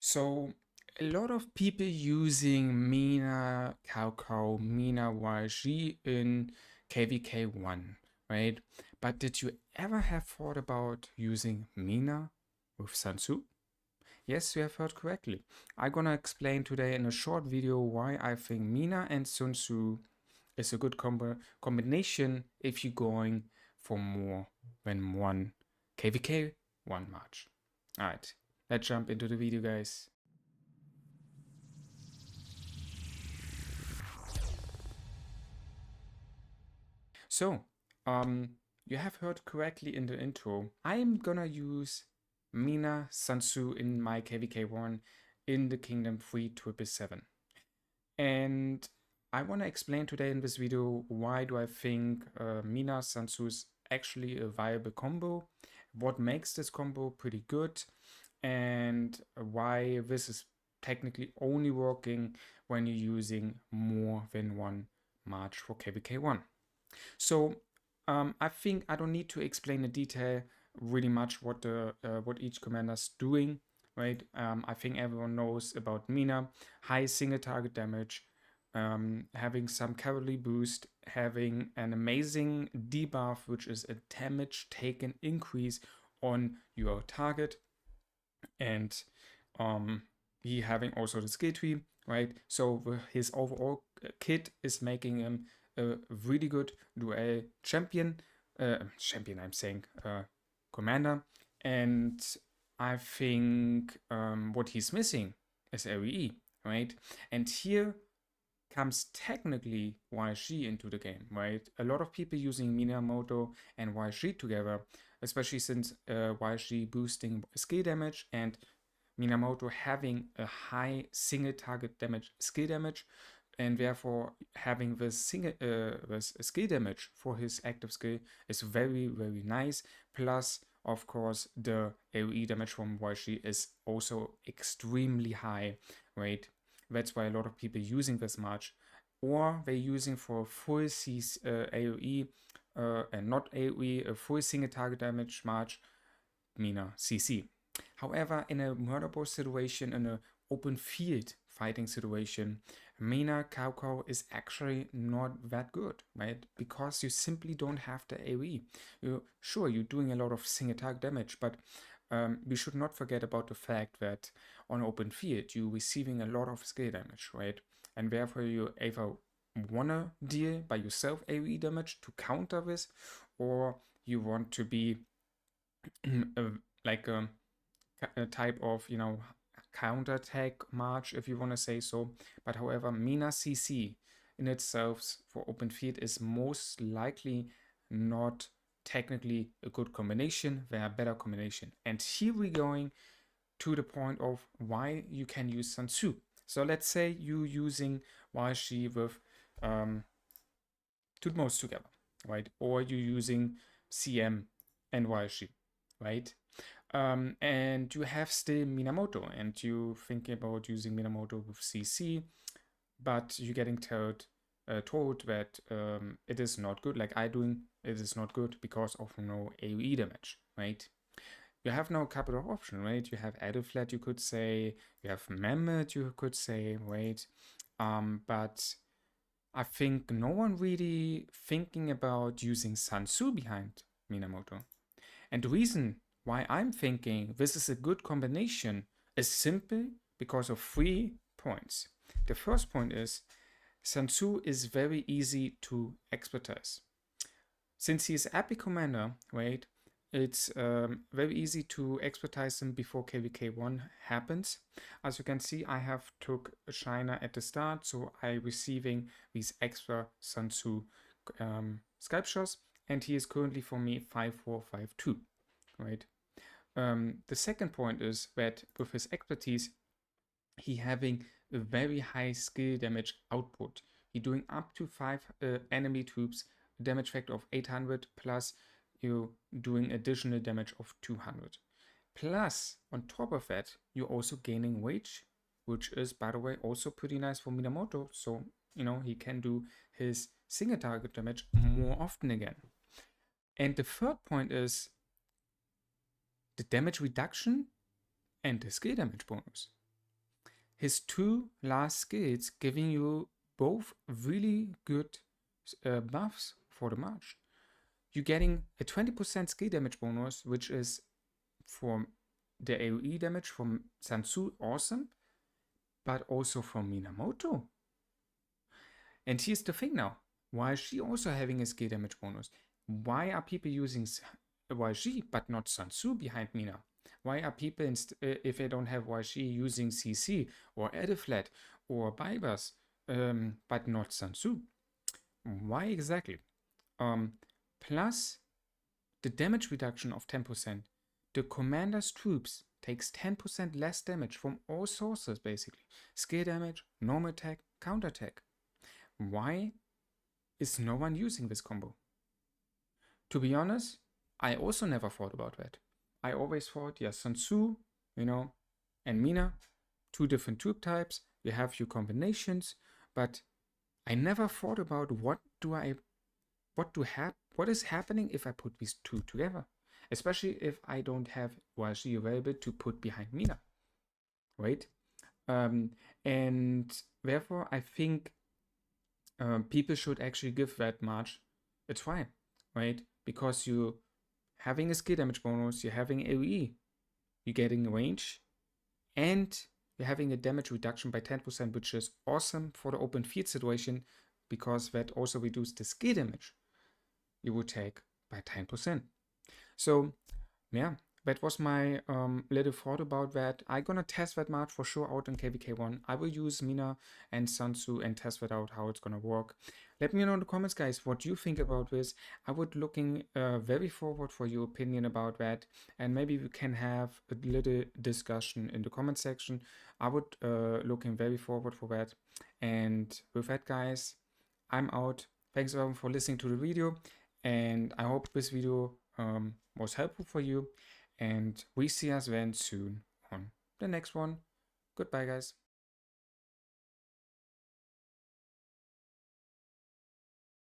So a lot of people using Mina Cao, Mina YG in KVK1, right? But did you ever have thought about using Mina with Sun Tzu? Yes, you have heard correctly. I'm gonna explain today in a short video why I think Mina and Sun Tzu is a good combination if you're going for more than one KVK, one match. Alright, let's jump into the video, guys. So, you have heard correctly in the intro. I'm gonna use Mina Sun Tzu in my KVK1 in the Kingdom 3777. And I want to explain today in this video why do I think Mina Sun Tzu is actually a viable combo, what makes this combo pretty good, and why this is technically only working when you're using more than one march for KVK1. So I think I don't need to explain in detail really much what each commander is doing, right? I think everyone knows about Mina, high single target damage, having some cavalry boost, having an amazing debuff, which is a damage taken increase on your target, and he having also the skill tree, right? So his overall kit is making him a really good duel champion. I'm saying commander. And I think what he's missing is AoE, right? And here comes technically YG into the game, right? A lot of people using Minamoto and YG together, especially since YG boosting skill damage and Minamoto having a high single target damage skill damage, and therefore having this skill damage for his active skill is very, very nice. Plus, of course, the AoE damage from YG is also extremely high, right? That's why a lot of people using this much, or they're using for full AoE and not AoE, a full single target damage March, Mina CC. However, in a murder boss situation, in an open field fighting situation, Mina Cao is actually not that good, right? Because you simply don't have the AoE. Sure, you're doing a lot of single target damage, but we should not forget about the fact that on open field, you're receiving a lot of skill damage, right? And therefore, you either wanna deal by yourself AoE damage to counter this, or you want to be like a type of, counter attack march, if you want to say so. But however, Mina CC in itself for open field is most likely not technically a good combination. There are better combination. And here we're going to the point of why you can use Sun Tzu. So let's say you're using YG with Tutmos together, right? Or you're using CM and YG, right? And you have still Minamoto, and you think about using Minamoto with CC, but you're getting told that it is not good, like I doing, it is not good because of no AoE damage, right? You have now a couple of options, right? You have Adelflat, you could say, you have Mehmet, you could say, right? But I think no one really thinking about using Sun Tzu behind Minamoto. And the reason why I'm thinking this is a good combination is simple because of 3 points. The first point is Sun Tzu is very easy to expertise. Since he is epic commander, right, it's very easy to expertise him before KVK1 happens. As you can see, I have took China at the start, so I receiving these extra Sun Tzu sculptures, and he is currently for me 5452, right? The second point is that with his expertise, he having a very high skill damage output. He doing up to 5 enemy troops, damage factor of 800, plus you doing additional damage of 200. Plus, on top of that, you're also gaining wage, which is, by the way, also pretty nice for Minamoto. So, he can do his single target damage more often again. And the third point is the damage reduction and the skill damage bonus. his two last skills giving you both really good buffs for the March. You're getting a 20% skill damage bonus, which is from the AoE damage from Sun Tzu, awesome, but also from Minamoto. And here's the thing now. Why is she also having a skill damage bonus? Why are people using YG but not Sun Tzu behind Mina? Why are people, if they don't have YG, using CC or Ediflat or Bybers, but not Sun Tzu? Why exactly? Plus the damage reduction of 10%. The commander's troops takes 10% less damage from all sources, basically. Skill damage, normal attack, counter attack. Why is no one using this combo? To be honest, I also never thought about that. I always thought, yeah, Sun Tzu, and Mina, two different troop types, you have your combinations, but I never thought about what is happening if I put these two together, especially if I don't have YG available to put behind Mina, right? And therefore, I think people should actually give that much a try, right? Because you having a skill damage bonus, you're having AoE, you're getting range, and you're having a damage reduction by 10%, which is awesome for the open field situation, because that also reduces the skill damage you would take by 10%. So yeah, that was my little thought about that. I'm gonna test that March for sure out in KVK1. I will use Mina and Sun Tzu and test that out how it's gonna work. Let me know in the comments, guys, what you think about this. I would looking very forward for your opinion about that, and maybe we can have a little discussion in the comment section. I would looking very forward for that. And with that, guys, I'm out. Thanks everyone for listening to the video, and I hope this video was helpful for you, and we see us then soon on the next one. Goodbye, guys.